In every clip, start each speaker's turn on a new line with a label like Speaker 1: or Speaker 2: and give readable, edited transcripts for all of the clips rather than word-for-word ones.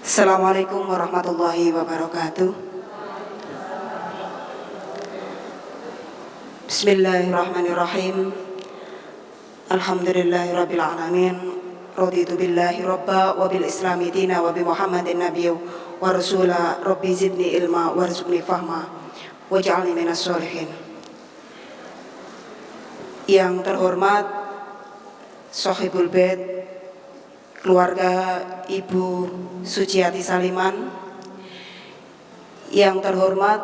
Speaker 1: Assalamualaikum warahmatullahi wabarakatuh. Bismillahirrahmanirrahim. Alhamdulillahirabbil alamin. Raditu billahi rabba wa bil islami dina wa bi Muhammadin nabiyyu wa rasula. Rabbi zidni ilma warzuqni fahma waj'alni minas sholihin. Yang terhormat Sohibul Bait, keluarga Ibu Suciati Saliman, yang terhormat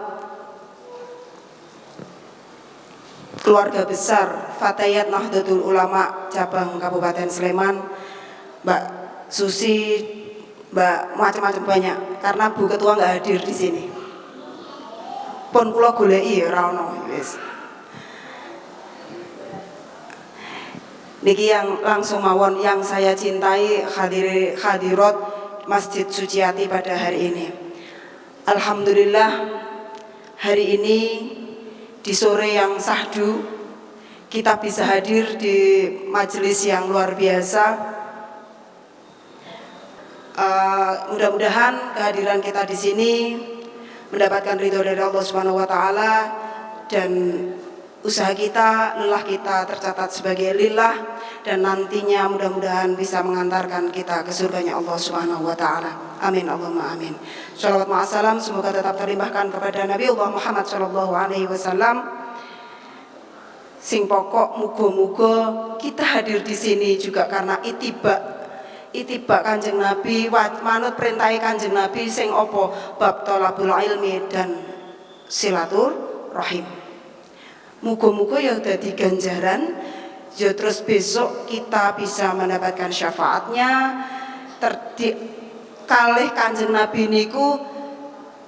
Speaker 1: keluarga besar Fatayat Nahdlatul Ulama cabang Kabupaten Sleman, Mbak Susi, Mbak macam-macam banyak, karena Bu Ketua nggak hadir di sini. Pun kula goleki ora ono wis. Niki yang langsung mawon yang saya cintai hadirat Masjid Suciati pada hari ini. Alhamdulillah, hari ini di sore yang sahdu kita bisa hadir di majelis yang luar biasa. Mudah-mudahan kehadiran kita di sini mendapatkan ridho dari Allah Subhanahu wa taala, dan usaha kita, lelah kita tercatat sebagai lillah, dan nantinya mudah-mudahan bisa mengantarkan kita ke surganya Allah Subhanahu wa taala. Amin Allahumma amin. Shalawat ma'assalam semoga tetap terlimpahkan kepada Nabi Allah Muhammad sallallahu alaihi wasallam. Sing pokok muga-muga kita hadir di sini juga karena itibak Kanjeng Nabi, manut perintah Kanjeng Nabi sing apa bab thalabul ilmi dan silaturahim. Muga-muga ya dadi ganjaran, ya terus besok kita bisa mendapatkan syafaatnya. Kalih Kanjeng Nabi niku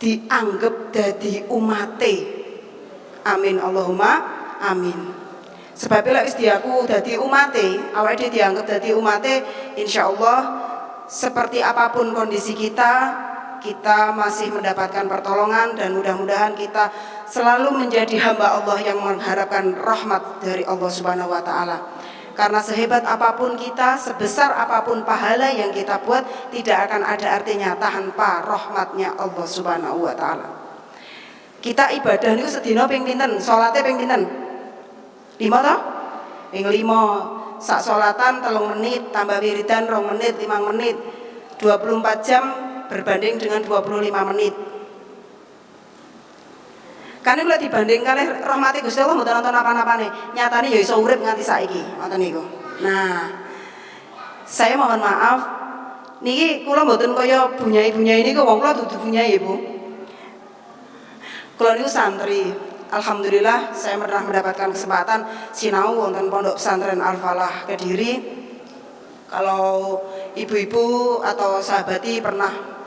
Speaker 1: dianggap dadi umate. Amin Allahumma amin. Sebab lek wis diaku dadi umate, awake dianggap dadi umate, insyaallah seperti apapun kondisi kita masih mendapatkan pertolongan, dan mudah-mudahan kita selalu menjadi hamba Allah yang mengharapkan rahmat dari Allah Subhanahu wa taala. Karena sehebat apapun kita, sebesar apapun pahala yang kita buat, tidak akan ada artinya tanpa rahmatnya Allah Subhanahu wa taala. Kita ibadah niku sedina ping pinten? Salate ping pinten? 5 toh? Ping 5. Sak salatan 3 menit, tambah wiridan 2 menit, 5 menit. 24 jam berbanding dengan 25 menit. Karena kalau dibanding kali rahmati Gusti Allah mboten nonton apa-apane, nyatane ya iso urip nganti saiki, ngoten niku. Nah, saya mohon maaf niki kula mboten kaya bunyai-bunyai niku, wong kula dudu bunyai, Bu. Kula niku santri. Alhamdulillah saya pernah mendapatkan kesempatan sinau wonten Pondok Pesantren Al-Falah Kediri. Kalau ibu-ibu atau sahabati pernah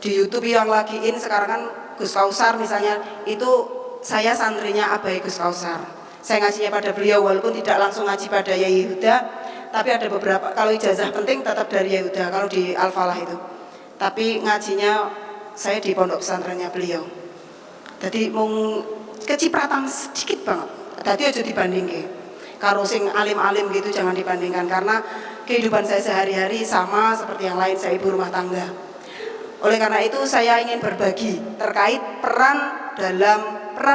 Speaker 1: di YouTube yang lagi sekarang kan Gus Kausar misalnya, itu saya santrinya Abai Gus Kausar. Saya ngajinya pada beliau, walaupun tidak langsung ngaji pada Yai Huda, tapi ada beberapa, kalau ijazah penting tetap dari Yai Huda kalau di Al-Falah itu. Tapi ngajinya saya di pondok pesantrennya beliau. Jadi mung kecipratan sedikit banget. Tadi aja dibandingke karo sing alim-alim gitu, jangan dibandingkan, karena kehidupan saya sehari-hari sama seperti yang lain, saya ibu rumah tangga. Oleh karena itu saya ingin berbagi terkait peran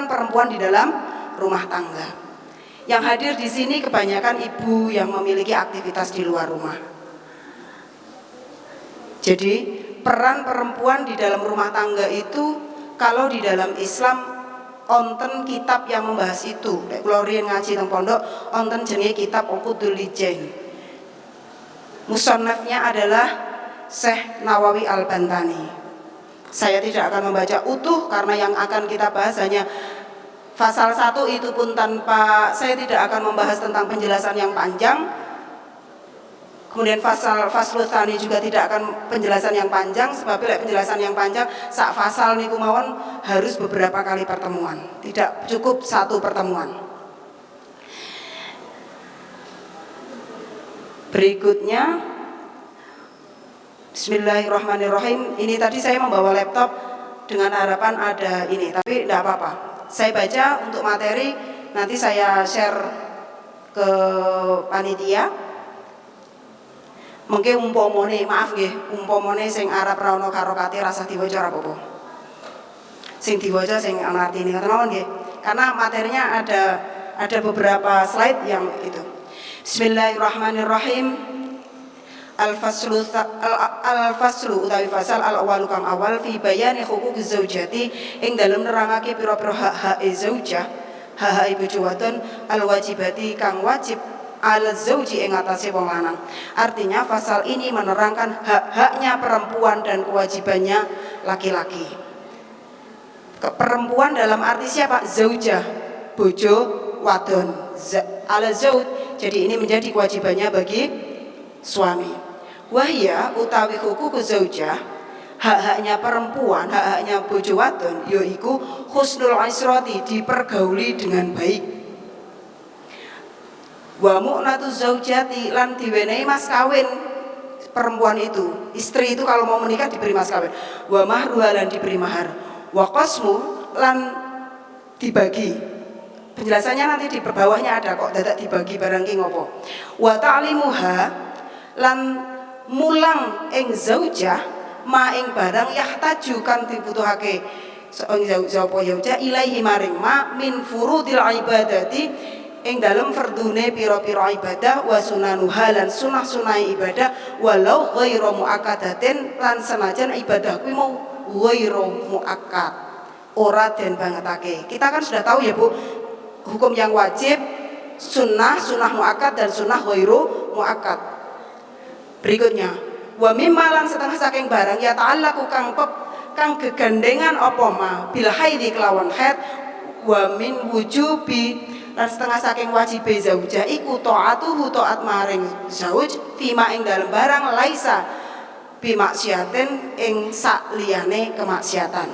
Speaker 1: perempuan di dalam rumah tangga. Yang hadir di sini kebanyakan ibu yang memiliki aktivitas di luar rumah. Jadi peran perempuan di dalam rumah tangga itu, kalau di dalam Islam onten kitab yang membahas itu. Nek kula riyen ngaji teng pondok, onten jenenge kitab Uqudul Lijain. Musannafnya adalah Syekh Nawawi Al-Bantani. Saya tidak akan membaca utuh karena yang akan kita bahas hanya pasal 1, itu pun tanpa, saya tidak akan membahas tentang penjelasan yang panjang. Kemudian faslul tsani juga tidak akan penjelasan yang panjang, sebab penjelasan yang panjang sak fasal niku mawon harus beberapa kali pertemuan, tidak cukup 1 pertemuan. Berikutnya, bismillahirrahmanirrahim. Ini tadi saya membawa laptop dengan harapan ada ini, tapi tidak apa-apa. Saya baca untuk materi, nanti saya share ke panitia. Mengke umpamane, maaf nggih, umpamane sing Arab ra ono harokate rasah diwaca apa-apa. Sing diwaca sing ana artine ngoten mawon nggih. Karena materinya ada beberapa slide yang itu. Bismillahirrahmanirrahim. Al-faslu utawi fasal al-awwalu kang awal fi bayani huquqiz zaujati ing dalem nerangake pira-pira hak-hake zaujah, hak-hake bojo wadon al-wajibati kang wajib ala zauji ing atase wong lanang. Artinya pasal ini menerangkan hak-haknya perempuan dan kewajibannya laki-laki. Perempuan dalam arti siapa? Zaujah, bojo wadon. Ala zauj, jadi ini menjadi kewajibannya bagi suami. Wahya utawi huququ zaujah, hak-haknya perempuan, hak-haknya bojo wadon yaiku husnul ishrati, dipergauli dengan baik. Wa mu'natu zaujati, lan diwenehi mas kawin perempuan itu. Istri itu kalau mau menikah diberi mas kawin. Wa mahruha, lan diberi mahar. Wa qasmu, lan dibagi. Penjelasannya nanti di bawahnya ada kok, dadak dibagi barang ki ngopo. Wa ta'limuha, lan mulang ing zaujah ma ing barang yahtaju kang dibutuhake zaujah ilaihi maring ma min furudil ibadati ing dalem fardune pira-pira ibadah wa sunanuha, lan sunah-sunah ibadah walau ghairu muakkadatin, lan senajan ibadah kuwi mau ghairu muakkad, ora den bangetake. Kita kan sudah tahu ya Bu, hukum yang wajib, sunnah, sunah muakkad dan sunah ghairu muakkad. Berikutnya, wa mimma lan setengah saking barang ya ta'allaqu kang gegandengan apa ma bil haidi kelawan haid, wa min wujubi, lan setengah saking wajibe zaujah iku taatuhu, taat maring zauj fima ing dalem barang laisa bi maksiatin ing sak liyane kemaksiatan.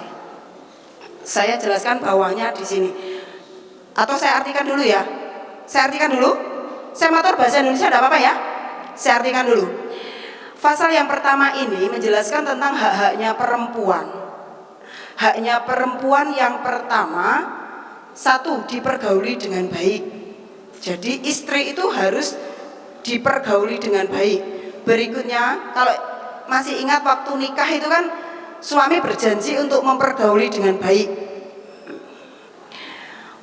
Speaker 1: Saya jelaskan bawahnya di sini. Atau saya artikan dulu ya. Saya artikan dulu. Saya motor bahasa Indonesia enggak apa-apa ya? Saya artikan dulu. Pasal yang pertama ini menjelaskan tentang hak-haknya perempuan. Haknya perempuan yang pertama, satu, dipergauli dengan baik. Jadi istri itu harus dipergauli dengan baik. Berikutnya, kalau masih ingat waktu nikah itu kan suami berjanji untuk mempergauli dengan baik.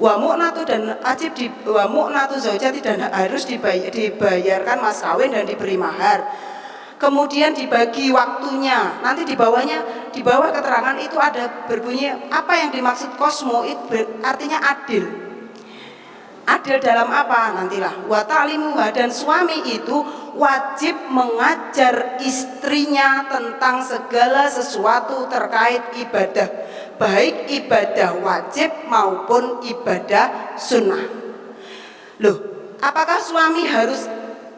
Speaker 1: Wa mu'natu, dan wajib wa mu'natu zaujati, dan harus dibayarkan mas kawin dan diberi mahar. Kemudian dibagi waktunya. Nanti di bawahnya, di bawah keterangan itu ada berbunyi apa yang dimaksud kosmo, itu artinya adil. Adil dalam apa? Nantilah. Wa ta'limuha, dan suami itu wajib mengajar istrinya tentang segala sesuatu terkait ibadah, baik ibadah wajib maupun ibadah sunnah. Loh, apakah suami harus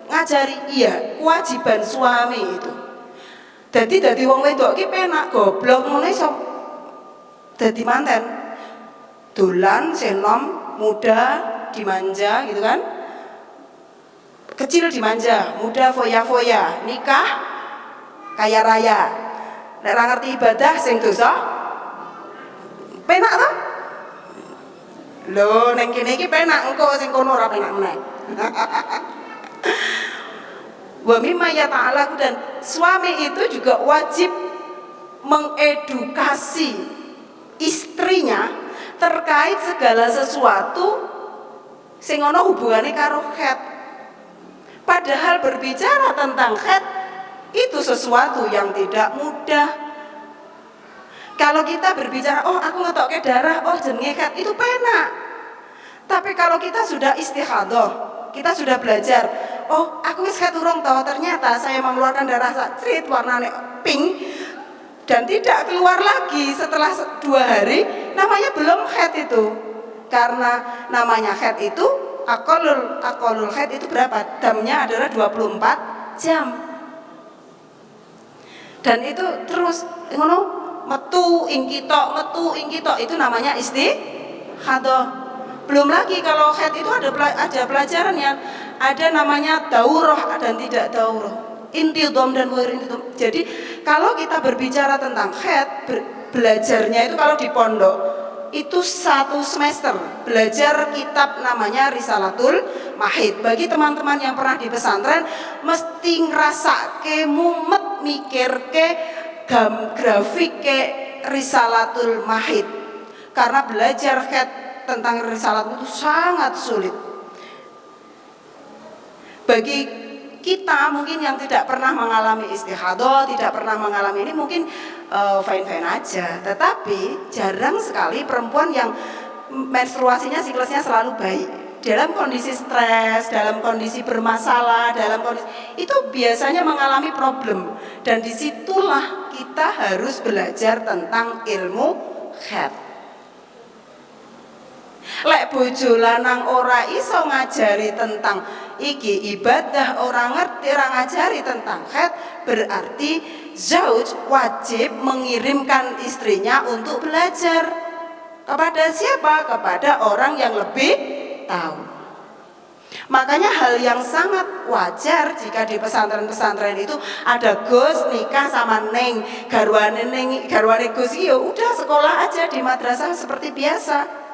Speaker 1: ngajari? Iya, kewajiban suami itu. Dadi wong wedok ki penak goblok ngono iso dadi manten. Dolan senom, muda dimanja gitu kan. Kecil dimanja, muda foya-foya, nikah kaya raya. Nek ora ngerti ibadah sing dosa penak to? Lho, ning kene iki penak, engko sing kono ora penak meneh. Wa mimma yata'allaqu, dan suami itu juga wajib mengedukasi istrinya terkait segala sesuatu sing ana hubungane karo haid. Padahal berbicara tentang haid itu sesuatu yang tidak mudah. Kalau kita berbicara, oh aku ngetokke darah, oh jenenge haid, itu penak. Tapi kalau kita sudah istihadah, kita sudah belajar, oh aku wis haid urung toh, ternyata saya mengeluarkan darah crit warnanya pink dan tidak keluar lagi setelah 2 hari, namanya belum haid itu. Karena namanya haid itu akolul haid itu berapa? Damnya adalah 24 jam. Dan itu terus ngono metu ing kitok itu namanya istihadah. Belum lagi kalau haid itu ada pelajarannya, ada namanya daurah dan tidak daurah, intidham dan ghair intidham. Jadi kalau kita berbicara tentang haid, belajarnya itu kalau di pondok itu 1 semester belajar kitab namanya Risalatul mahid. Bagi teman-teman yang pernah di pesantren mesti ngrasake mumet mikirke grafike Risalatul Mahid, karena belajar tentang risalah itu sangat sulit. Bagi kita mungkin yang tidak pernah mengalami istihadah, tidak pernah mengalami ini mungkin fine-fine aja. Tetapi jarang sekali perempuan yang menstruasinya, siklusnya selalu baik. Dalam kondisi stres, dalam kondisi bermasalah, dalam kondisi itu biasanya mengalami problem. Dan disitulah kita harus belajar tentang ilmu haid. Lek bojo lanang ora iso ngajari tentang iki ibadah, orang ngerti, orang ngajari tentang haid, berarti zauj wajib mengirimkan istrinya untuk belajar. Kepada siapa? Kepada orang yang lebih tahu. Makanya hal yang sangat wajar jika di pesantren-pesantren itu ada Gus nikah sama Neng, garwane Gus iyo udah sekolah aja di madrasah seperti biasa.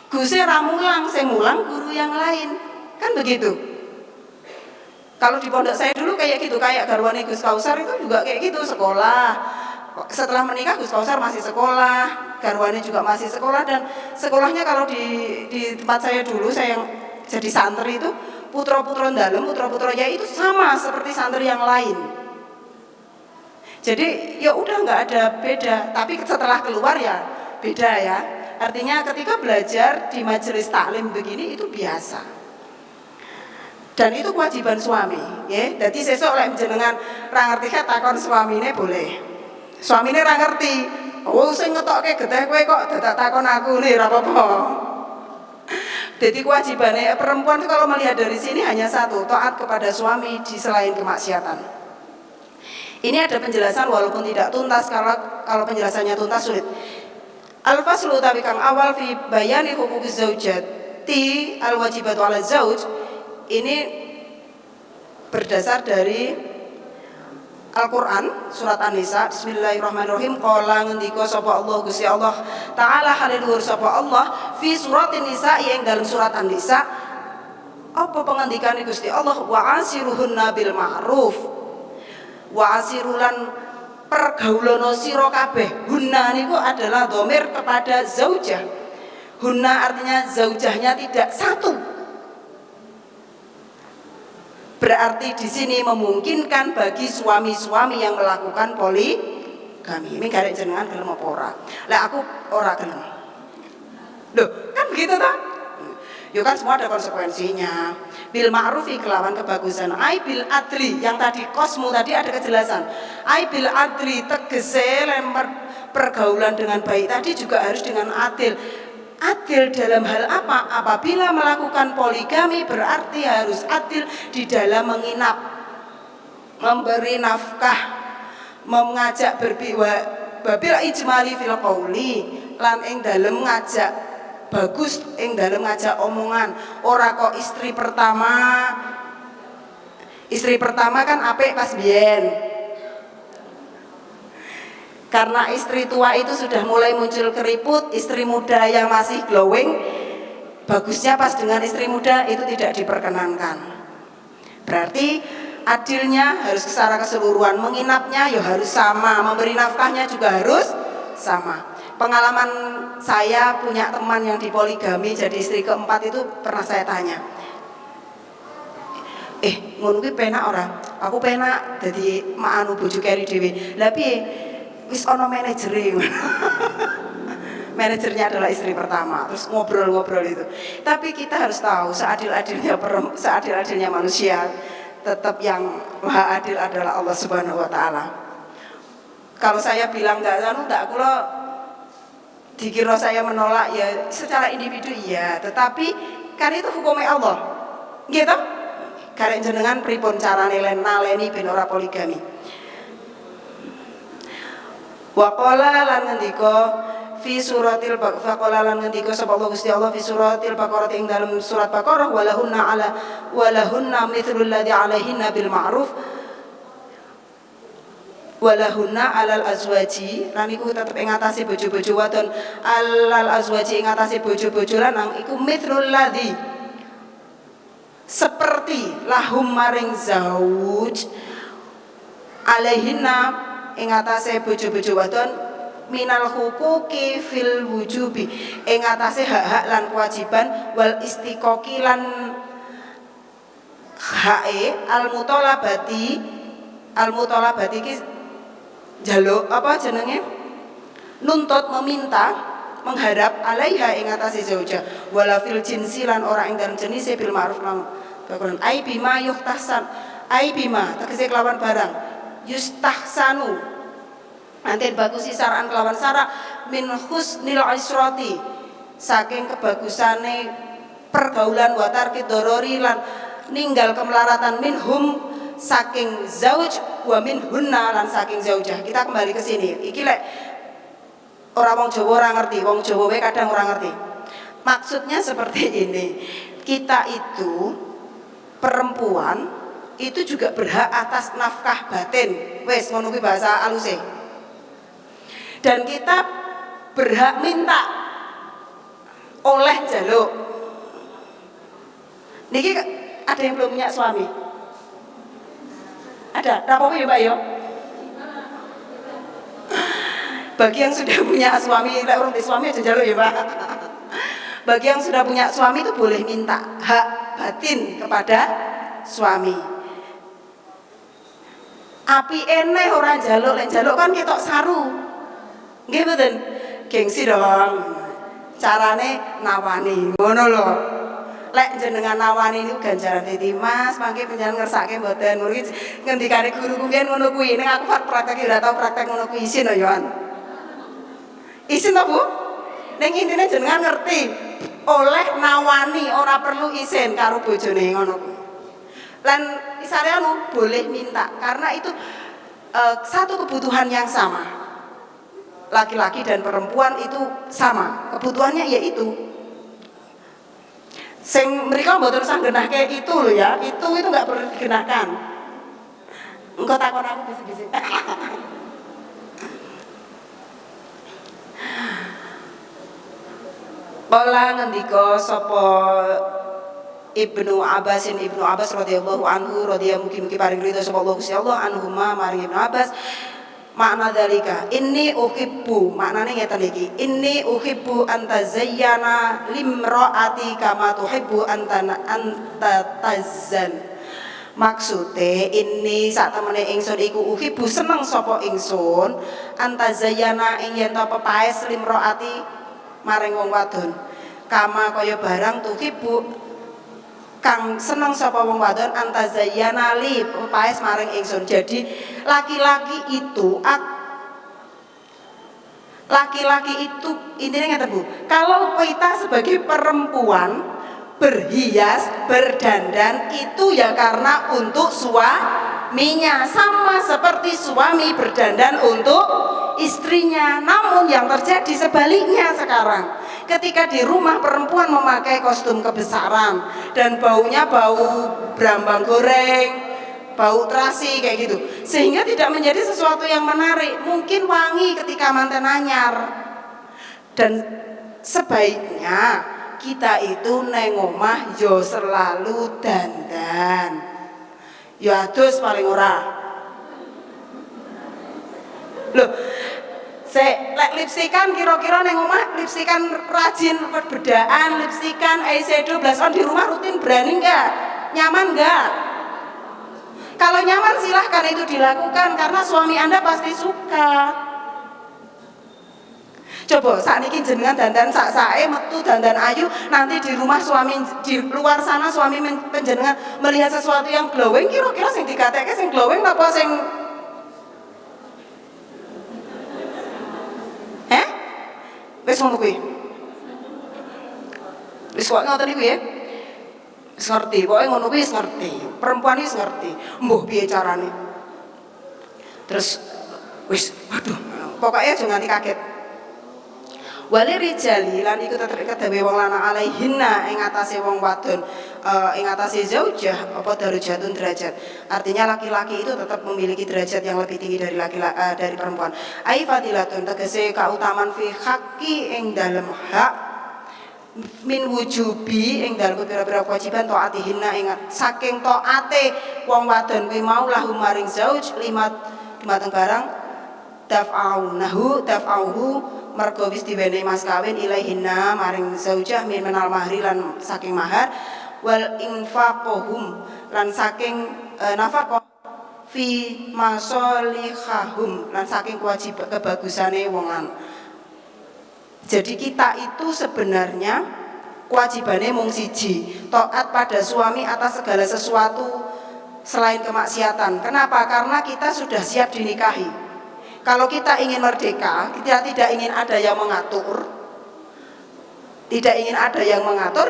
Speaker 1: Gusnya ramulang, saya mulang guru yang lain, kan begitu. Kalau di pondok saya dulu kayak gitu, kayak garwane Gus Kausar itu juga kayak gitu, sekolah. Setelah menikah Gus Kausar masih sekolah, garwane juga masih sekolah, dan sekolahnya kalau di tempat saya dulu, saya yang jadi santri itu putra-putra dalam, putra-putra ya itu sama seperti santri yang lain. Jadi ya udah nggak ada beda, tapi setelah keluar ya beda ya. Artinya ketika belajar di majelis taklim begini itu biasa. Dan itu kewajiban suami, ya. Jadi sesuk lek jenengan ra ngerti takon suamine boleh. Suamine ra ngerti. Oh sing ngetokke getih kowe kok dadak takon aku nih ra apa-apa. Jadi kewajibannya perempuan itu kalau melihat dari sini hanya satu, taat kepada suami di selain kemaksiatan. Ini ada penjelasan walaupun tidak tuntas, kalau penjelasannya tuntas sulit. Al-faslu tapi kang awal fi bayani huquqiz zaujati al-wajibatu 'ala zauj, ini berdasar dari Al-Qur'an surat An-Nisa. Bismillahirrahmanirrahim. Qala ngendika sapa Allah Gusti Allah taala haliluhur sapa Allah fi suratin Nisa yang dalam surat An-Nisa. Apa pengandikane Gusti Allah? Wa asiruhunna bil ma'ruf. Wa asirulan pergaulono sira kabeh. Hunna niku adalah dhamir kepada zaujah. Hunna artinya zaujahnya tidak satu. Berarti di sini memungkinkan bagi suami-suami yang melakukan poligami. Ini garek jenengan gelem apa ora? Lah aku ora gelem. Loh, kan begitu toh? Ya kan semua ada konsekuensinya. Bil ma'rufi kelawan kebagusan. Ai bil adli yang tadi kosmu tadi ada kejelasan. Ai bil adli tegese lempar pergaulan dengan baik tadi juga harus dengan adil. Adil dalam hal apa? Apabila melakukan poligami berarti harus adil di dalam menginap, memberi nafkah, mengajak babil ijmali fil qauli lan ing dalem ngajak bagus ing dalem ngajak omongan. Ora kok istri pertama kan apik pas biyen. Karena istri tua itu sudah mulai muncul keriput, istri muda yang masih glowing, bagusnya pas dengan istri muda itu tidak diperkenankan. Berarti adilnya harus secara keseluruhan, menginapnya ya harus sama, memberi nafkahnya juga harus sama. Pengalaman saya punya teman yang dipoligami jadi istri keempat itu pernah saya tanya, ngono kuwi penak ora? Aku penak dadi mak anu bojo keri dhewe. Lah piye? Wis ono manajere. Manajernya adalah istri pertama. Terus ngobrol-ngobrol itu. Tapi kita harus tahu seadil-adilnya manusia, tetap yang maha adil adalah Allah Subhanahu wa taala. Kalau saya bilang enggak kula dikira saya menolak ya secara individu iya, tetapi kan itu hukumnya Allah. Gitu? Karek jenengan pripun carane naleni ben ora poligami. Wa qala lan ngendika fi suratil Baqarah lan ngendika sapa Allah Gusti Allah fi suratil Baqarah ing dalam surat Baqarah walahunna mithlul ladzi alaihinna bil ma'ruf walahunna alal azwaji lan iku tetep ing atase bojo-bojo wadon alal azwaji ing atase bojo-bojo lanang iku mithlul ladzi seperti lahum maring zauj alaihinna ing atase bojo-bojo wadon minal hukuki fil wujubi ing atase hak-hak lan kewajiban wal istiqoqi lan hae al mutalabati ki jaluk apa jenenge nuntut meminta mengharap alaiha ing atase zauja wala fil jinsi lan ora ing dalem jenise bil ma'ruf lan bakulan ai bima yuhtahsan ai bima tegese kelawan barang yustahsanu nanti bagusi saran kelawan sara min husnil israti saking kebagusane pergaulan wa tarki dorori lan ninggal kemelaratan minhum saking zauj wa minhunna lan saking zaujah. Kita kembali ke sini. Iki lek ora wong Jawa ora ngerti, wong Jawa wae kadang ora ngerti. Maksudnya seperti ini. Kita itu perempuan itu juga berhak atas nafkah batin. Wes ngono kuwi bahasa aluse. Dan kita berhak minta oleh jaluk. Niki ada yang belum punya suami? Ada? Apa ya Mbak yo? Bagi yang sudah punya suami, lek urung suami aja njaluk ya Mbak. Bagi yang sudah punya suami itu boleh minta hak batin kepada suami. Api eneh orang jaluk, lek jaluk kan ketok saru. Nggih mboten? Gengsi dong. Carane nawani, ngono lho. Lek jenengan nawani niku ganjaran dadi Mas, mangke panjenengan ngersake mboten. Ngono iki ngendikane guruku mbiyen ngono kuwi. Ning aku praktek ora tau praktek ngono kuwi isin lho Yohan. Isin to Bu? Ning intine jenengan ngerti. Oleh nawani ora perlu isin karo bojone ngono kuwi. Lan isare anu boleh minta karena itu satu kebutuhan yang sama. Laki-laki dan perempuan itu sama. Kebutuhannya yaitu sing mereka mboten usah genahke itu loh ya, itu nggak perlu digenahkan. Engkau takon aku bisik-bisik. Kala ngendika sapa Ibnu Abbas radhiyallahu anhu radhiyallahu mugi-mugi paring ridho sapa Allah Gusti Allah anhuma maring Ibnu Abbas makna dalika inni uhibbu maknane ngeten iki inni uhibbu anta zayyana limraati kama tuhibbu anta tazzan maksude ini sak temene ingsun iku uhibbu seneng sapa ingsun anta zayyana ing yen ta pepaes limraati maring wong wadon kama kaya barang tuhibbu kang seneng sapa wong wadon antazayyana li pepaes maring ingsun. Jadi laki-laki itu intinya ngeten Bu. Kalau kita sebagai perempuan berhias, berdandan itu ya karena untuk suaminya, sama seperti suami berdandan untuk istrinya. Namun yang terjadi sebaliknya sekarang. Ketika di rumah perempuan memakai kostum kebesaran dan baunya bau brambang goreng, bau terasi kayak gitu, sehingga tidak menjadi sesuatu yang menarik. Mungkin wangi ketika manten anyar. Dan sebaiknya kita itu neng omah yo selalu dandan. Yo adus paling ora. Loh, lek lipstikan kira-kira neng omah lipstikan rajin bedaan, lipstikan eyeshadow, blush on di rumah rutin berani enggak? Nyaman enggak? Kalau nyaman silahkan itu dilakukan karena suami Anda pasti suka. Coba saat ini jenengan dandan sak-sae metu dandan ayu, nanti di rumah suami di luar sana suami penjenengan melihat sesuatu yang glowing, kira-kira sing dikatakan sing glowing apa sing wis ngono kuwi. Wis kok ngoten niku ya. Wis ngerti, pokoke ngono kuwi wis ngerti. Perempuan wis ngerti. Mbuh piye carane. Terus wis waduh, pokoknya aja nganti kaget. Wali rijali lan iku tetep kedawe wong lanang alaihinna ing atase wong wadon ing atase zaujah apa darajatun derajat. Artinya laki-laki itu tetap memiliki derajat yang lebih tinggi dari dari perempuan. Ai fadilatun tegese kautaman fi haqqi ing dalem hak min wujubi ing dalem pira-pira kewajiban taatihinna ingat saking taate wong wadon kuwi mau lahu maring zauj lima dumateng barang daf'auhu mergo wis diwenehi mas kawin ilaihinna maring zaujah min menal mahri lan saking mahar wal infaqohum lan saking nafaqah fi masolihahum lan saking kewajiban kebagusane wong lanang. Jadi kita itu sebenarnya kewajibannya mung siji, taat pada suami atas segala sesuatu selain kemaksiatan. Kenapa? Karena kita sudah siap dinikahi. Kalau kita ingin merdeka, kita tidak ingin ada yang mengatur,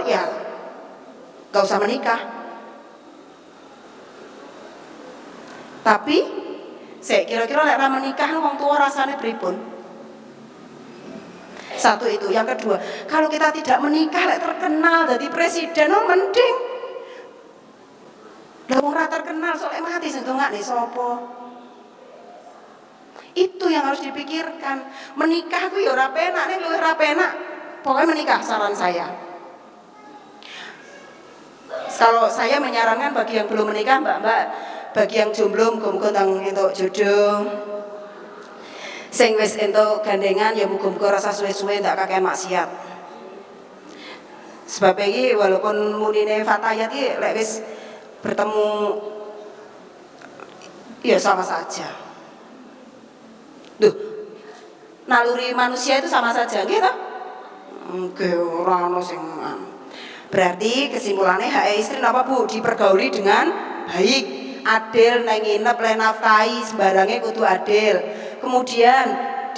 Speaker 1: ya gak usah menikah. Tapi saya kira-kira lek ra menikah wong tua rasanya pripun? Satu itu, yang kedua, kalau kita tidak menikah lek terkenal jadi presiden mending. Lah wong ra terkenal soalnya mati sing dongakne sapa? Itu yang harus dipikirkan. Menikah ku ya ora penak ning luwih ra penak. Pokoknya menikah saran saya. Kalau saya menyarankan bagi yang belum menikah, Mbak-mbak, bagi yang jomblo muga-muga tang entuk jodoh. Sing wis entuk gandengan ya muga-muga rasa suwe-suwe ndak kakean maksiat. Sebab iki walaupun munine fatayat iki lek wis bertemu ya sama saja. Duh, naluri manusia itu sama saja nggih toh? Nggih ora ono sing berarti kesimpulannya hak istri apa Bu? Dipergauli dengan baik, adil, nang nginep le nafkahi sembarangnya kudu adil. Kemudian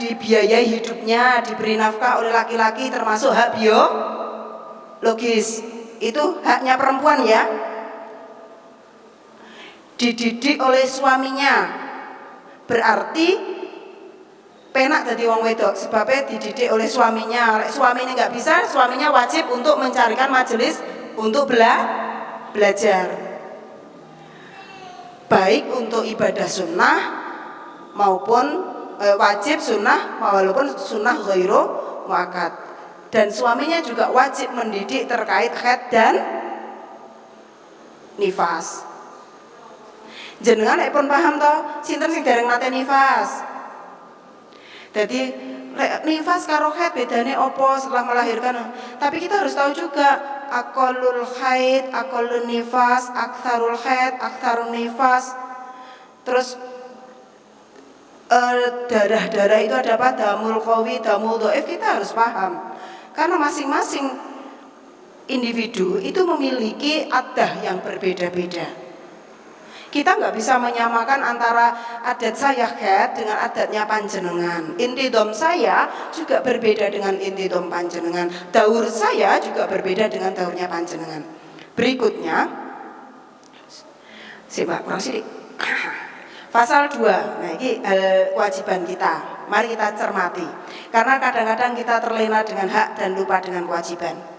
Speaker 1: dibiayai hidupnya, diberi nafkah oleh laki-laki termasuk hak biologis. Itu haknya perempuan ya. Dididik oleh suaminya. Berarti penak dadi wong wedok sebabnya dididik oleh suaminya. Suaminya nggak bisa, suaminya wajib untuk mencarikan majelis untuk belajar. Baik untuk ibadah sunnah maupun wajib sunnah walaupun sunnah ghairu muakkad. Dan suaminya juga wajib mendidik terkait haid dan nifas. Jenengan nek pun paham toh, sinten sing dereng nate nifas. Jadi nifas karo haid bedane opo setelah melahirkan. Tapi kita harus tahu juga aqallul haid, aqallun nifas, aktsarul haid, aktsarun nifas. Terus darah-darah itu ada apa? Damul qawi, damul dhaif, kita harus paham. Karena masing-masing individu itu memiliki adah yang berbeda-beda. Kita nggak bisa menyamakan antara adat saya haid dengan adatnya panjenengan. Intidom saya juga berbeda dengan intidom panjenengan. Daur saya juga berbeda dengan daurnya panjenengan. Berikutnya, simak kurang sidik. Pasal 2, nah ini kewajiban kita. Mari kita cermati. Karena kadang-kadang kita terlena dengan hak dan lupa dengan kewajiban.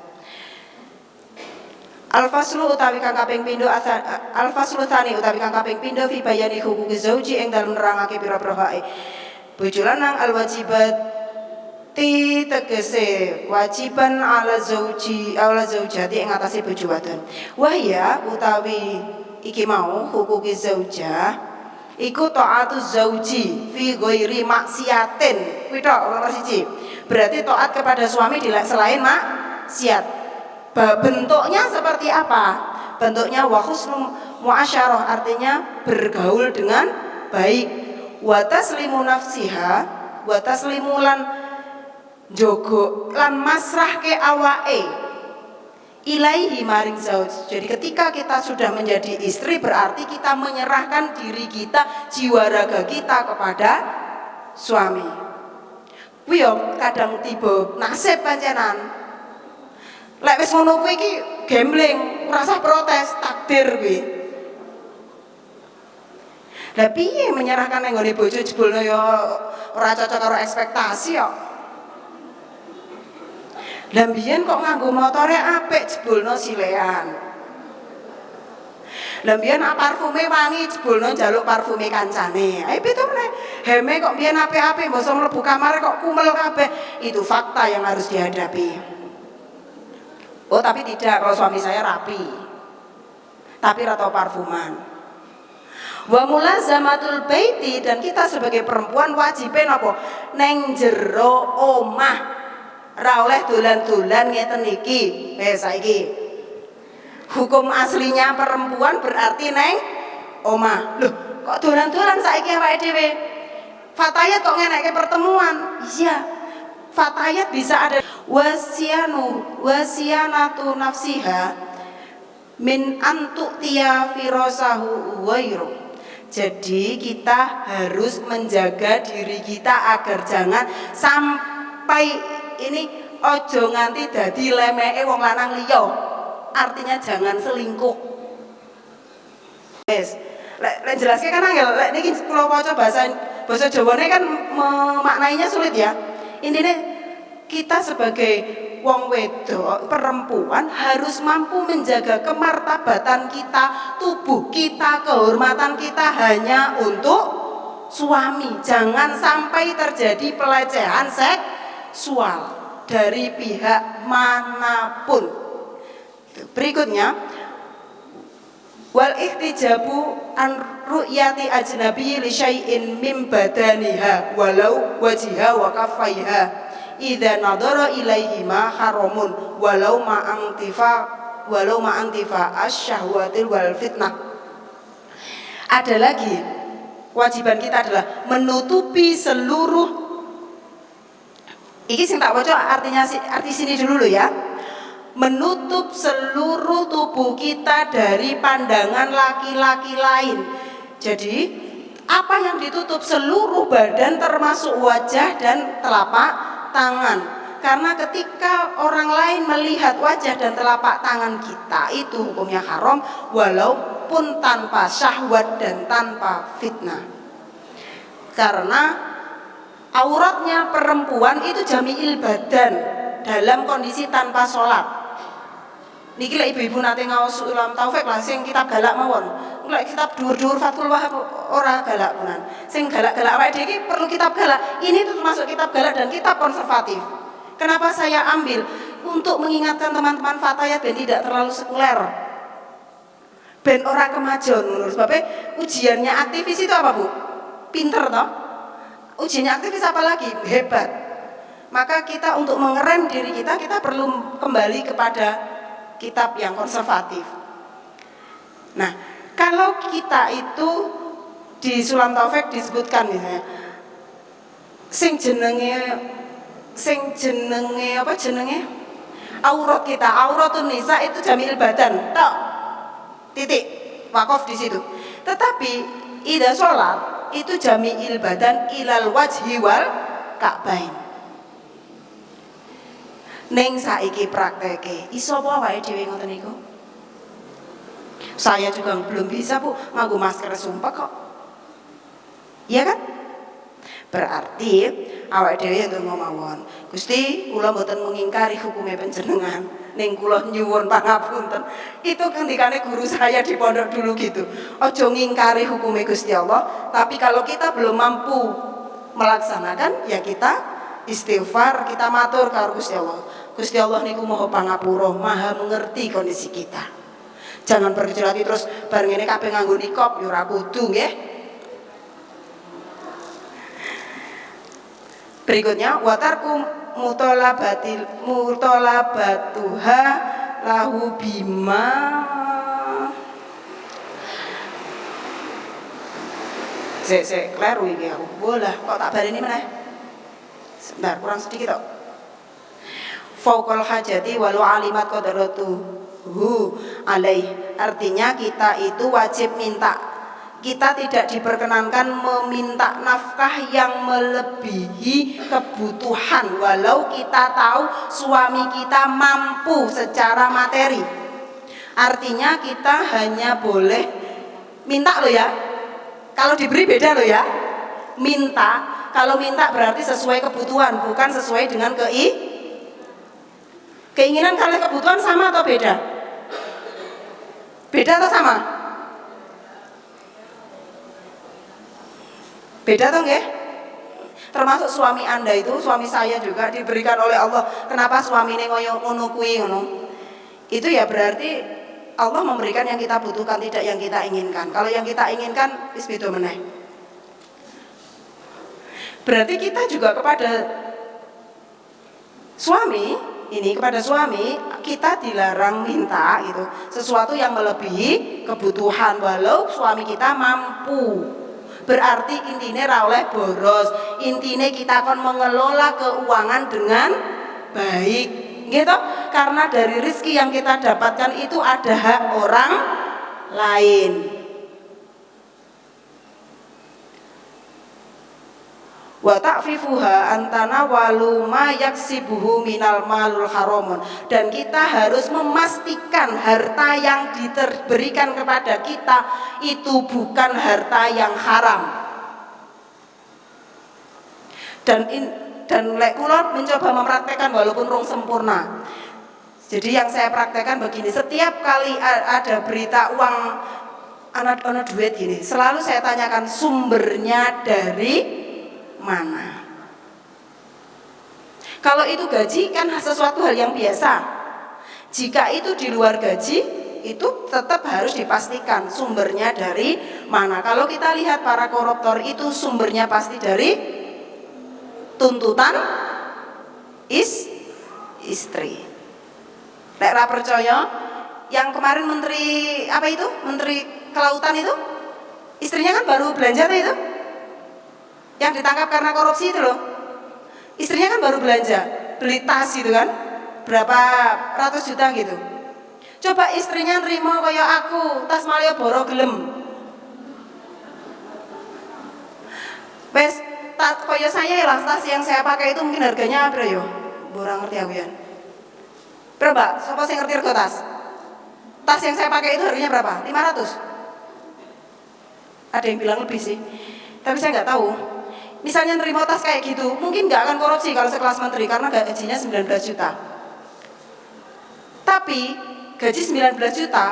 Speaker 1: Al-faslu utawi kang kaping pindho al-faslu tsani utawi kang kaping pindho fi bayani huquqi zauji ing dalem nerangake pira-pira hake bojo lanang al-wajibati tegese wajiban ala zaujati ing atase bojo wadon. Wahya utawi iki mau huquqi zaujah iku taatu zauji fi ghairi maksiatin. Kuwi tok nomor 1. Berarti taat kepada suami selain maksiat. Bentuknya seperti apa? Bentuknya wa husnul muasyarah, artinya bergaul dengan baik. Wa taslimu nafsiha, wa taslimu lan jogo lan masrahke awake ilaihi maring zauj. Jadi ketika kita sudah menjadi istri berarti kita menyerahkan diri kita, jiwa raga kita kepada suami. Kuwi yo kadang tiba nasib pancenan. Lek wis ngono kuwi iki gambling, rasa protes, takdir kuwi. Lah piye menyerahkan nang nggone bojo jebulno ya ora cocok karo ekspektasi kok. Lah mbiyen kok nganggo motore apik jebulno silean. Lah mbiyen parfume wangi jebulno njaluk parfume kancane. Ae piye to meneh? Heme kok mbiyen apik-apik mbok mlebu kamar kok kumel kabeh. Itu fakta yang harus dihadapi. Oh tapi tidak, kalau suami saya rapi, tapi atau parfuman. Wa mulazamatul baiti, dan kita sebagai perempuan wajibin apa? Neng jero omah, ra oleh dolan-dolan ngeten iki. Saiki hukum aslinya perempuan berarti neng omah. Loh, kok dolan-dolan saiki awake dhewe? Fatayat kok ngenekke pertemuan? Iya. Fatayat bisa ada wasianatu nafsiha min antuk tiya firosahu wairu. Jadi kita harus menjaga diri kita agar jangan sampai ini ojo nganti dadi lemeke wong lanang liya. Artinya jangan selingkuh. Yes. Lek jelasnya kan angel. Lek niki kula waca bahasa Jawane kan memaknainya sulit ya. Intinya kita sebagai wong wedok, perempuan harus mampu menjaga kemartabatan kita, tubuh kita, kehormatan kita hanya untuk suami. Jangan sampai terjadi pelecehan seksual dari pihak manapun. Berikutnya, wal ihtijabu an ru'yati ajnabi li syai'in min badaniha walau wajhiha wa kaffaiha idza nadara ilaihima haramun walau ma'antifa asyahwatil wal fitnah. Ada lagi, kewajiban kita adalah menutupi seluruh, iki sing tak waca artinya arti sini dulu ya. Menutup seluruh tubuh kita dari pandangan laki-laki lain. Jadi apa yang ditutup? Seluruh badan termasuk wajah dan telapak tangan. Karena ketika orang lain melihat wajah dan telapak tangan kita, itu hukumnya haram walaupun tanpa syahwat dan tanpa fitnah. Karena auratnya perempuan itu jami'il badan dalam kondisi tanpa sholat. Niki lek ibu-ibu nate ngaos ulam taufik lah sing kitab galak mawon. Lek kitab dhuwur-dhuwur Fathul Wahab ora galak punan. Sing galak-galak awake dhewe iki perlu kitab galak. Ini itu termasuk kitab galak dan kitab konservatif. Kenapa saya ambil? Untuk mengingatkan teman-teman fatayat ben tidak terlalu sekuler. Ben ora kemajon menurut sebabnya ujiannya aktivis itu apa, Bu? Pinter toh? Ujiannya aktivis apa lagi? Hebat. Maka kita untuk mengerem diri kita perlu kembali kepada kitab yang konservatif. Nah, kalau kita itu di Sulam Taufik disebutkan misalnya sing jenenge apa jenenge? Aurat kita, auratun nisa itu jamil badan. Tok. Titik. Wakaf di situ. Tetapi ida sholat itu jami'il badan ilal wajhi wal ka'bain. Neng saiki prakteke iso apa wae dhewe ngoten niku. Saya juga belum bisa, Bu, nganggo masker sumpah kok. Iya kan? Berarti awake dhewe ndonga mawon. Gusti, kula mboten mengingkari hukume panjenengan. Ning kula nyuwun pangapunten. Itu ngendikane guru saya di pondok dulu gitu. Ojo ngingkari hukume Gusti Allah, tapi kalau kita belum mampu melaksanakan ya kita istighfar, kita matur karo Gusti Allah. Gusti Allah niku Maha Pangapura, Maha mengerti kondisi kita. Jangan berkecil hati terus bareng ini kabeh nganggo nikop ya ora kudu nggih. Berikutnya watarku mutalabatuha lahu bima saya kleru iki aku. Bolah kok tak baleni meneh. Sebentar, kurang sedikit kok. Fauqal hajati walau alimat qadaratuhu alaih. Artinya kita itu wajib minta. Kita tidak diperkenankan meminta nafkah yang melebihi kebutuhan walau kita tahu suami kita mampu secara materi. Artinya kita hanya boleh minta loh ya. Kalau diberi beda loh ya. Minta, kalau minta berarti sesuai kebutuhan, bukan sesuai dengan keinginan. Kalian kebutuhan sama atau beda? Beda atau sama? Beda toh nggih? Termasuk suami Anda itu, suami saya juga diberikan oleh Allah. Kenapa suami ini ngoyo ngono kuwi ngono? itu ya berarti Allah memberikan yang kita butuhkan, tidak yang kita inginkan. Kalau yang kita inginkan wis beda meneh. Berarti kita juga kepada suami, kepada suami kita dilarang minta gitu sesuatu yang melebihi kebutuhan walau suami kita mampu. Berarti intinya ra oleh boros, intinya kita akan mengelola keuangan dengan baik gitu, karena dari rezeki yang kita dapatkan itu ada hak orang lain. Wa ta'fifuha antana walu ma yaksibuhu minal malul haramun, dan kita harus memastikan harta yang diberikan kepada kita itu bukan harta yang haram. Dan lek kula mencoba mempraktekkan walaupun rong sempurna. Jadi yang saya praktekkan begini, setiap kali ada berita uang anak duit gini, selalu saya tanyakan sumbernya dari mana. Kalau itu gaji kan sesuatu hal yang biasa. Jika itu di luar gaji, itu tetap harus dipastikan sumbernya dari mana. Kalau kita lihat para koruptor itu sumbernya pasti dari tuntutan istri. Nek ra percaya, yang kemarin menteri apa itu? Menteri kelautan itu, istrinya kan baru belanja itu. Yang ditangkap karena korupsi itu loh. Istrinya kan baru belanja, beli tas gitu kan. Berapa ratus juta gitu. Coba istrinya nerima kaya aku, tas Malioboro gelem. Wes kaya saya lah, tas yang saya pakai itu mungkin harganya apa ya? Borang ngerti aku ya. Berapa? Siapa sih ngerti harga tas? Tas yang saya pakai itu harganya berapa? 500. Ada yang bilang lebih sih, tapi saya nggak tahu. Misalnya nerima tas kayak gitu, mungkin nggak akan korupsi kalau sekelas menteri karena gajinya 19 juta. Tapi gaji 19 juta,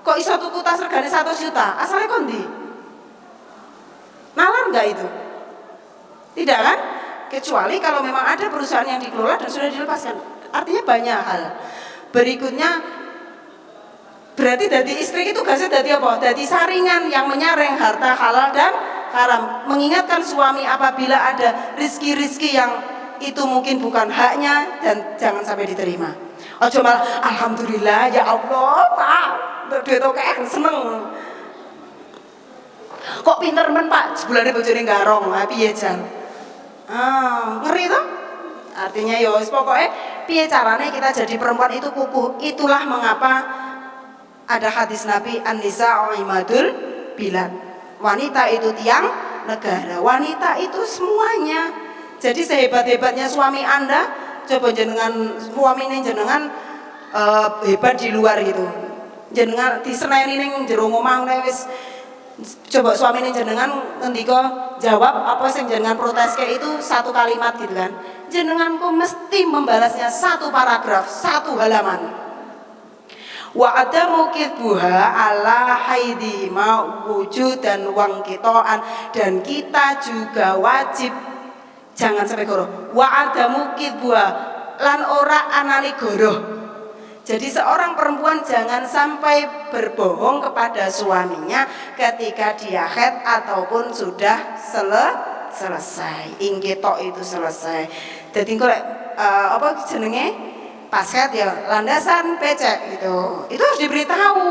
Speaker 1: kok iso tuku tas regane 100 juta? Asalnya kondi? Nalar nggak itu? Tidak kan? Kecuali kalau memang ada perusahaan yang dikelola dan sudah dilepaskan. Artinya banyak hal. Berikutnya berarti dari istri itu tugasnya dari apa? Dari saringan yang menyaring harta halal dan haram, mengingatkan suami apabila ada rizki-rizki yang itu mungkin bukan haknya dan jangan sampai diterima. Ojo malah alhamdulillah ya Allah Pak, duit oke seneng. Kok pinter men Pak, sebulane bojone garong, piye jan? Ngeri toh? Artinya ya wis pokoke piye carane kita jadi perempuan itu kukuh. Itulah mengapa ada hadis Nabi an-nisa imadul bilad. Wanita itu tiang negara. Wanita itu semuanya. Jadi sehebat-hebatnya suami Anda, coba jenengan suamine jenengan hebat di luar gitu. Jenengan diseneni ning jero omah wis coba suamine jenengan ngendika jawab apa sing jenengan protes kayak itu satu kalimat gitu kan. Jenenganku mesti membalasnya satu paragraf, satu halaman. Wa adamu kitbuha ala haidi ma wujud dan wang kitoan, dan kita juga wajib jangan sampai goroh. Wa adamu kitbuha lan ora anani goroh. Jadi seorang perempuan jangan sampai berbohong kepada suaminya ketika dia haid ataupun sudah selesai. Ingkito itu selesai. Jadi kalau apa jenenge pas haid ya landasan becek gitu. Itu harus diberitahu.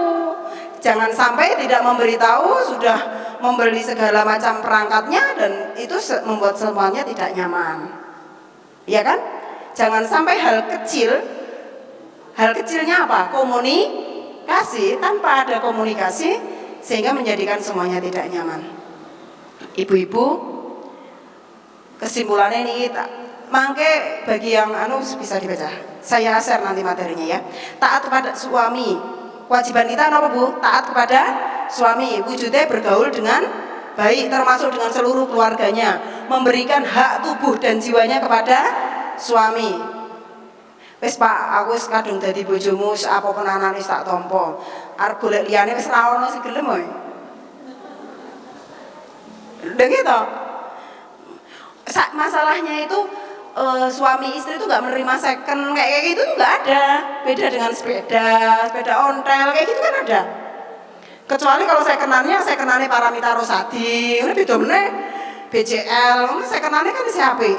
Speaker 1: Jangan sampai tidak memberitahu, sudah membeli segala macam perangkatnya dan itu membuat semuanya tidak nyaman. Iya kan? Jangan sampai hal kecilnya apa? Komunikasi. Tanpa ada komunikasi sehingga menjadikan semuanya tidak nyaman. Ibu-ibu, kesimpulannya ini mangke bagi yang bisa dibaca. Saya share nanti materinya ya. Taat kepada suami. Kewajiban kita apa Bu? Taat kepada suami. Wujudnya bergaul dengan baik termasuk dengan seluruh keluarganya. Memberikan hak tubuh dan jiwanya kepada suami. Wis Pak, aku wis kadung dadi bojomu, apa penanan wis tak tampa. Arep golek liyane wis ra ono sing gelem wae. Lha gitu. Masalahnya itu suami istri itu nggak menerima second kayak gitu tuh nggak ada. Beda dengan sepeda ontel kayak gitu kan ada. Kecuali kalau second-nya Paramita Rosadi, ini beda meneh. BCL, second-nya kan siapa?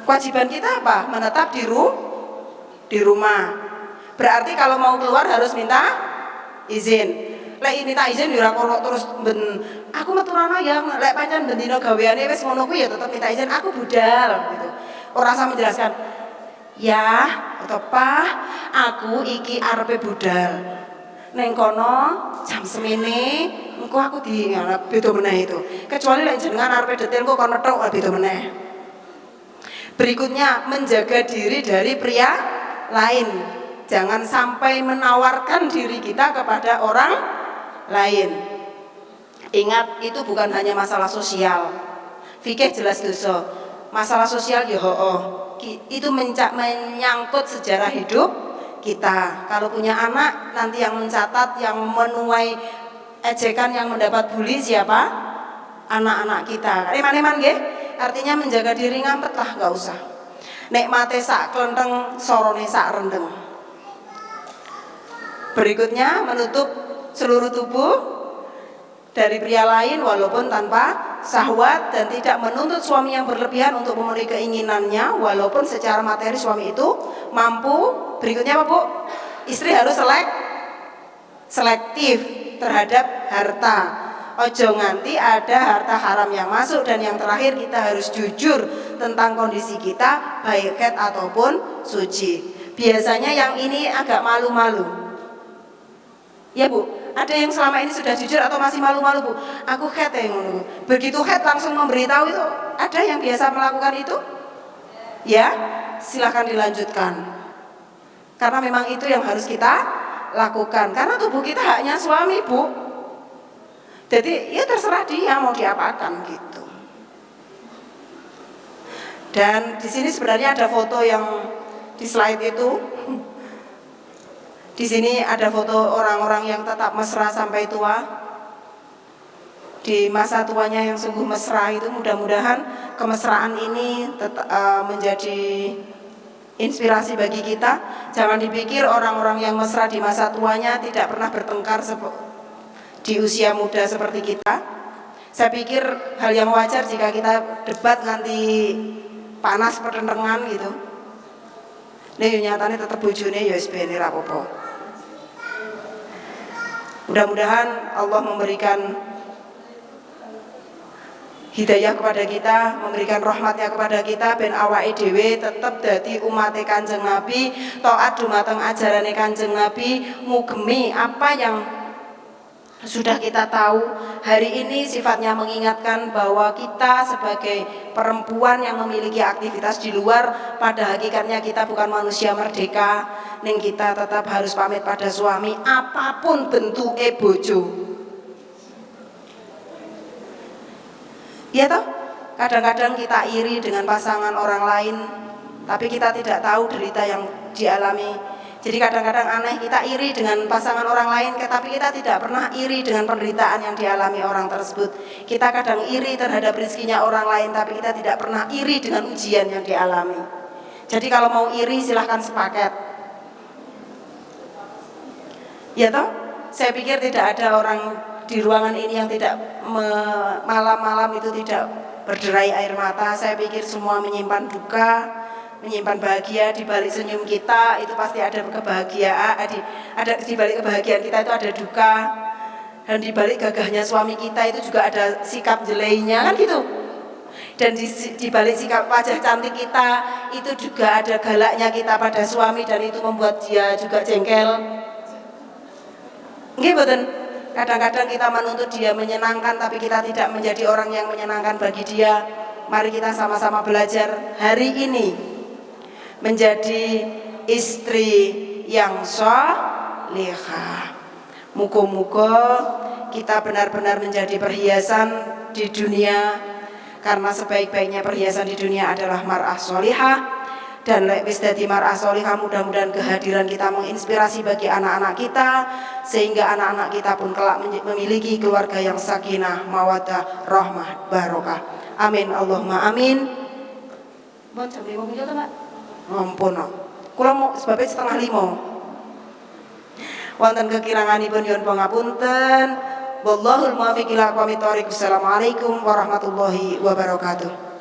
Speaker 1: Kewajiban kita apa? Menetap di rumah. Berarti kalau mau keluar harus minta izin. Lek minta izin ya ora terus aku metu rono ya, lek pancen bendina gaweane wis ngono kuwi ya tetep minta izin, aku budal gitu. Ora usah menjelaskan. Ya, atau Pak, aku iki arepe budal. Neng kono jam semene engko aku di beda meneh itu. Kecuali lek jenengan arepe detail kok kono tok beda meneh. Berikutnya, menjaga diri dari pria lain. Jangan sampai menawarkan diri kita kepada orang lain. Ingat, itu bukan hanya masalah sosial. Fikih jelas dosa. Masalah sosial ya itu menyangkut sejarah hidup kita. Kalau punya anak, nanti yang mencatat, yang menuai ejekan, yang mendapat bully siapa? Anak-anak kita. Eman-eman nggih? Artinya menjaga diri ngampet lah, nggak usah. Nek mate sak klenteng, sorone sak rendeng. Berikutnya, menutup seluruh tubuh dari pria lain walaupun tanpa syahwat dan tidak menuntut suami yang berlebihan untuk memenuhi keinginannya walaupun secara materi suami itu mampu. Berikutnya apa Bu? Istri harus selektif terhadap harta. Ojo nganti ada harta haram yang masuk. Dan yang terakhir, kita harus jujur tentang kondisi kita, baik haid ataupun suci. Biasanya yang ini agak malu-malu. Ya Bu, ada yang selama ini sudah jujur atau masih malu-malu Bu? Aku haid ya ngono. Begitu haid langsung memberitahu itu. Ada yang biasa melakukan itu? Ya, silahkan dilanjutkan. Karena memang itu yang harus kita lakukan. Karena tubuh kita haknya suami Bu. Jadi ya terserah dia mau diapakan gitu. Dan di sini sebenarnya ada foto yang di slide itu. Di sini ada foto orang-orang yang tetap mesra sampai tua. Di masa tuanya yang sungguh mesra itu, mudah-mudahan kemesraan ini menjadi inspirasi bagi kita. Jangan dipikir orang-orang yang mesra di masa tuanya tidak pernah bertengkar di usia muda seperti kita. Saya pikir hal yang wajar jika kita debat nanti panas pertentangan gitu. Nih nyatanya tetap bojone ya wis bene ra apa-apa. Mudah-mudahan Allah memberikan hidayah kepada kita, memberikan rahmatnya kepada kita, ben awake dhewe tetep dadi umat Kanjeng Nabi, taat dumateng ajarane Kanjeng Nabi, mugemi apa yang sudah kita tahu. Hari ini sifatnya mengingatkan bahwa kita sebagai perempuan yang memiliki aktivitas di luar, pada hakikatnya kita bukan manusia merdeka. Ning kita tetap harus pamit pada suami apapun bentuke bojo. Ya toh? Kadang-kadang kita iri dengan pasangan orang lain, tapi kita tidak tahu derita yang dialami. Jadi kadang-kadang aneh, kita iri dengan pasangan orang lain, tapi kita tidak pernah iri dengan penderitaan yang dialami orang tersebut. Kita kadang iri terhadap rezekinya orang lain, tapi kita tidak pernah iri dengan ujian yang dialami. Jadi kalau mau iri silahkan sepaket. Ya toh? Saya pikir tidak ada orang di ruangan ini yang tidak malam-malam itu tidak berderai air mata. Saya pikir semua menyimpan duka, menyimpan bahagia. Di balik senyum kita itu pasti ada kebahagiaan, ada di balik kebahagiaan kita itu ada duka, dan di balik gagahnya suami kita itu juga ada sikap jelainya kan gitu. Dan di balik sikap wajah cantik kita itu juga ada galaknya kita pada suami, dan itu membuat dia juga jengkel. Nggih mboten? Kadang-kadang kita menuntut dia menyenangkan, tapi kita tidak menjadi orang yang menyenangkan bagi dia. Mari kita sama-sama belajar hari ini menjadi istri yang sholihah. Muga-muga kita benar-benar menjadi perhiasan di dunia, karena sebaik-baiknya perhiasan di dunia adalah mar'ah sholihah. Dan wis dadi mar'ah sholihah, mudah-mudahan kehadiran kita menginspirasi bagi anak-anak kita, sehingga anak-anak kita pun kelak memiliki keluarga yang sakinah, mawaddah, rahmah, barokah. Amin Allahumma amin. Mbok jam 5 pinjol to, Pak? Ampun. Kula mau sebabnya 4:30. Wonten kekiranganipun nyuwun pangapunten. Wallahul muwaffiq ila aqwamit thoriq. Assalamualaikum warahmatullahi wabarakatuh.